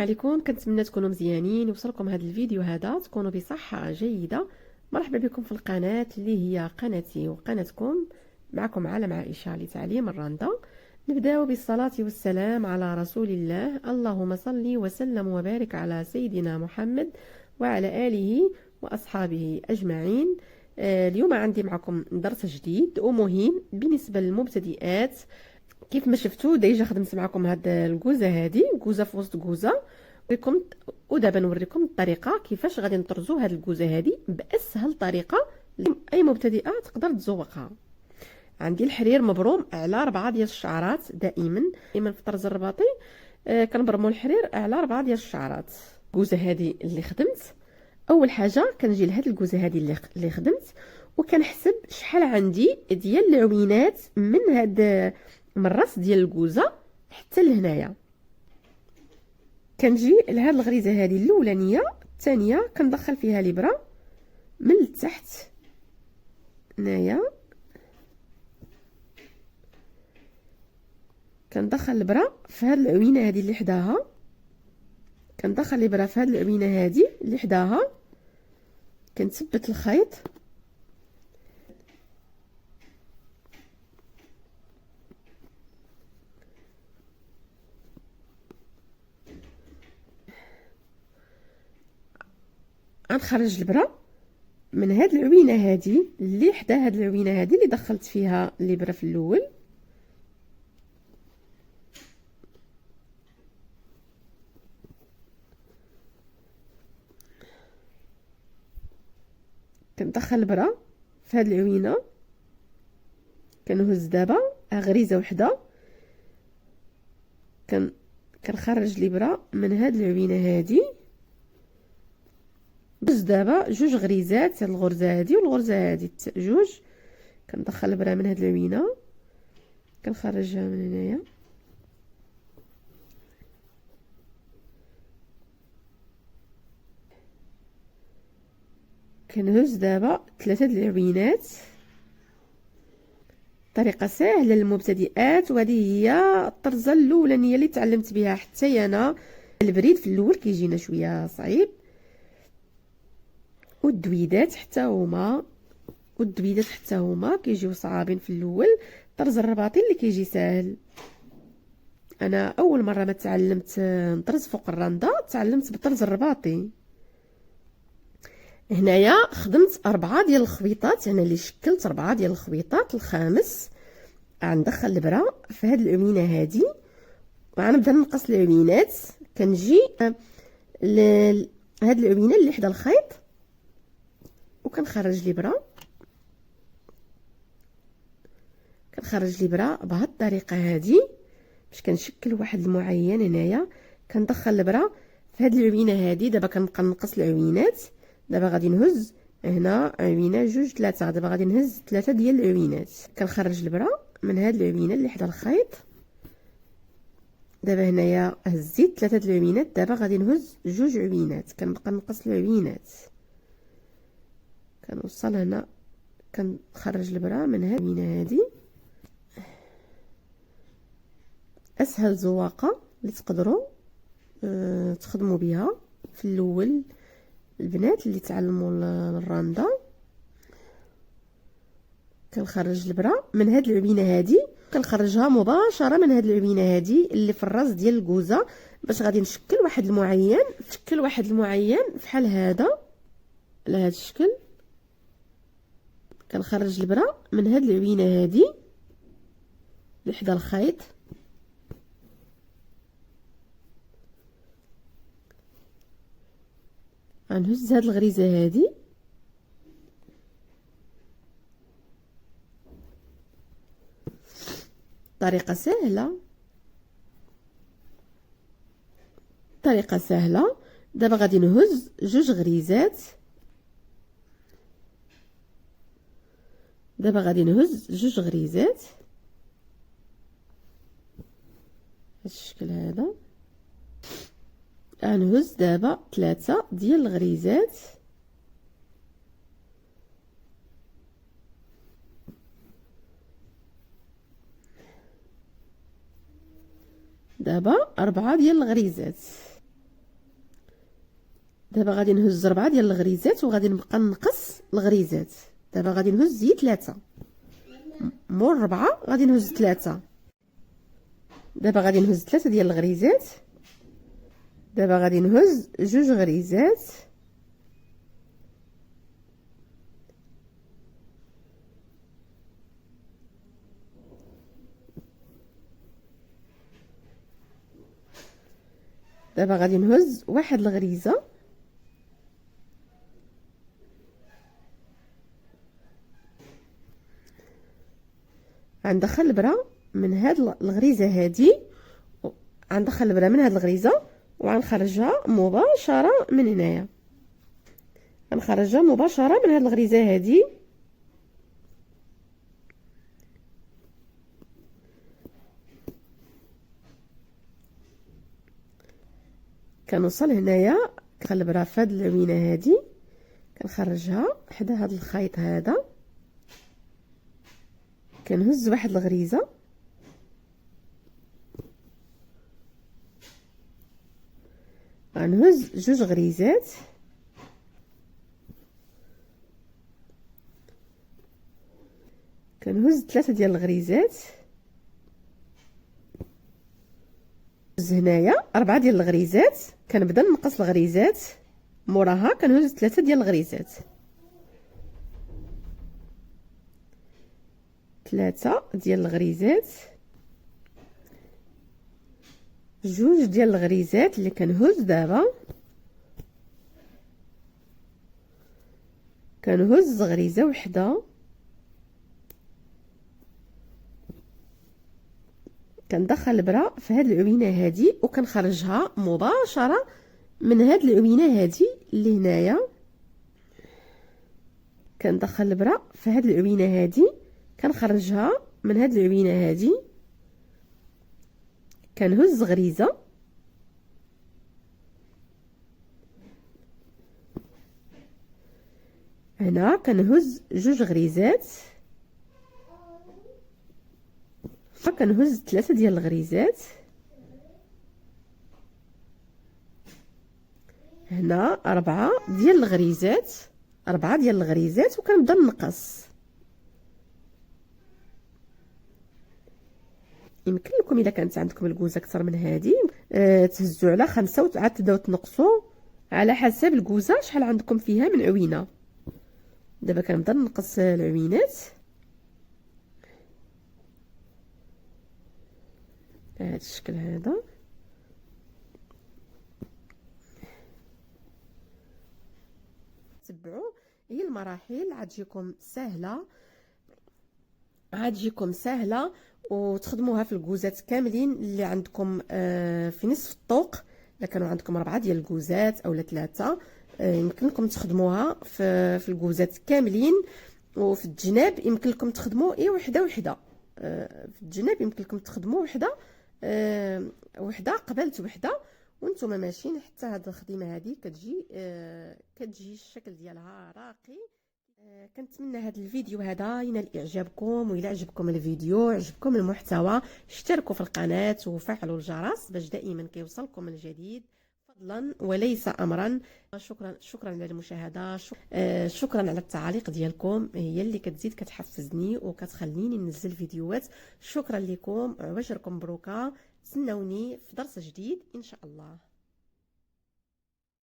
عليكم، كنتمنى تكونوا مزيانين. يوصلكم هذا الفيديو هذا تكونوا بصحة جيدة. مرحبا بكم في القناة اللي هي قناتي وقناتكم. معكم عالم عائشة لتعليم الرندا. نبدأ بالصلاة والسلام على رسول الله. اللهم صل وسلم وبارك على سيدنا محمد وعلى آله وأصحابه أجمعين. اليوم عندي معكم درس جديد ومهم بالنسبة للمبتدئات. كيف ما شفتوا ديجا خدمت معكم هاد الكوزه، هذه كوزه في وسط كوزه. ودابا نوريكم الطريقه كيفاش غادي نطرزوا هاد الكوزه هذه باسهل طريقه اللي اي مبتدئه تقدر تزوقها. عندي الحرير مبروم على 4 ديال الشعرات. دائما في الطرز الرباطي كنبرموا الحرير على 4 ديال الشعرات. الكوزه هذه اللي خدمت، اول حاجه كنجي لهاد الكوزه هذه اللي خدمت وكنحسب شحال عندي ديال العوينات من الراس ديال الكوزه حتى لهنايا. كنجي لهاد الغريزه هذه الاولانيه، الثانيه كندخل فيها الابره من التحت هنايا، كندخل الابره في هاد العوينه هذه اللي حداها، كندخل الابره في هاد العوينه هذه اللي حداها، كنثبت الخيط غنخرج الابره من هاد العوينه هذه اللي حدا هاد العوينه هذه اللي دخلت فيها الابره في الاول. كندخل الابره في هاد العوينه، كنهز دابا غريزه وحده، كنخرج الابره من هاد العوينه هذه، بس دابا جوج غريزات، الغرزه هذه والغرزه هذه جوج. كندخل الابره من هاد العوينه، كنخرجها من هنايا، كنهز دابا 3 د العوينات. طريقه سهله للمبتدئات، وهذه هي الطرزه الاولانيه اللي تعلمت بها حتى انا. البريد في الاول كيجينا شويه صعيب، والدويدات حتى هما كيجيو صعابين في الاول. الطرز الرباطي اللي كيجي ساهل. انا اول مره ما تعلمت نطرز فوق الرنده تعلمت بالطرز الرباطي. هنايا خدمت 4 ديال الخويطات، يعني اللي شكلت 4 ديال الخويطات. الخامس غندخل الابره في هاد العوينه هذه وغنبدا نقص العوينات. كنجي لهاد العوينه اللي حدا الخيط وكنخرج الابره، بهاد الطريقه هذه باش كنشكل واحد المعين. هنايا كندخل الابره في هاد العوينه هذه. دابا كنبقى نقص العوينات. دابا غادي نهز هنا عوينه جوج ثلاثه، دابا غادي نهز 3 ديال العوينات. كنخرج الابره من هاد العوينه اللي حدا الخيط. دابا هنايا هزيت 3 د العوينات، دابا غادي نهز جوج عوينات. كنبقى نقص العوينات، كنوصل هنا، كنخرج الابره من هاد العوينه هذه. اسهل زواقه اللي تقدروا تخدموا بها في الاول البنات اللي تعلموا الرنده. كنخرج الابره من هاد العوينه هذه، كنخرجها مباشره من هاد العوينه هذه اللي في الراس ديال الكوزه، باش غادي نشكل واحد المعين بحال هذا على هذا الشكل. كنخرج الابره من هاد العوينه هذه اللي حدا الخيط، غنهز هاد الغريزه هذه طريقه سهله. دابا غادي نهز جوج غريزات، هاد الشكل هذا. غنهز دابا 3 ديال الغريزات، دابا 4 ديال الغريزات. دابا غادي نهز 4 ديال الغريزات وغادي نبقى نقص الغريزات. دابا غادي نهز 3 مور 4 غادي نهز 3. دابا غادي نهز 3 ديال الغريزات. دابا غادي نهز 2 غريزات. دابا غادي نهز 1 الغريزه. غندخل البره من هاد الغريزه هادي، غندخل البره من هاد الغريزه وغنخرجها مباشره من هنايا. غنخرجها مباشره من هاد الغريزه هادي. كنوصل هنايا كندخل البره في هاد العوينه هادي، كنخرجها حدا هاد الخيط هذا، كنهز 1 الغريزه، غنهز 2 غريزات، كنهز 3 ديال الغريزات، نهز هنايا 4 ديال الغريزات، كنبدا نقص الغريزات، موراها كنهز 3 ديال الغريزات، 3 ديال الغريزات، 2 ديال الغريزات اللي كنهز. دابا كنهز غريزه وحده، كندخل البره في هاد العوينه هادي وكنخرجها مباشره من هاد العوينه هادي اللي هنايا. كندخل البره في هاد العوينه هادي، كنخرجها من هاد العوينه هادي، كنهز غريزه، هنا كنهز 2 غريزات، كنهز 3 ديال الغريزات، هنا 4 ديال الغريزات، 4 ديال الغريزات، وكنبدا نقص. يمكن لكم الا كانت عندكم الكوزه اكثر من هذه تهزوا على 5 وعاد تبداو تنقصوا على حسب الكوزه شحال عندكم فيها من عوينه. دابا كنبدا نقص العوينات بهذا الشكل هذا. تبعوا هي المراحل عتجيكم سهله، عتجيكم سهله وتخدموها في الكوزات كاملين اللي عندكم في نصف الطوق. الا كانوا عندكم 4 ديال الكوزات اولا 3 يمكن لكم تخدموها في الكوزات كاملين. وفي الجناب يمكن لكم تخدموا وحده وحده، في الجناب يمكن لكم تخدموا وحده قبلت وحده وانتم ماشيين حتى هاد الخدمه هذه كتجي الشكل ديالها راقي. كنتمنى هذا الفيديو هذا ينال اعجابكم، والى عجبكم الفيديو عجبكم المحتوى اشتركوا في القناه وفعلوا الجرس باش دائما كيوصلكم الجديد فضلا وليس امرا. شكرا على المشاهده، شكرا على التعاليق ديالكم، هي اللي كتزيد كتحفزني وكتخليني ننزل فيديوهات. شكرا لكم، عواشركم مبروكه، تسناوني في درس جديد ان شاء الله.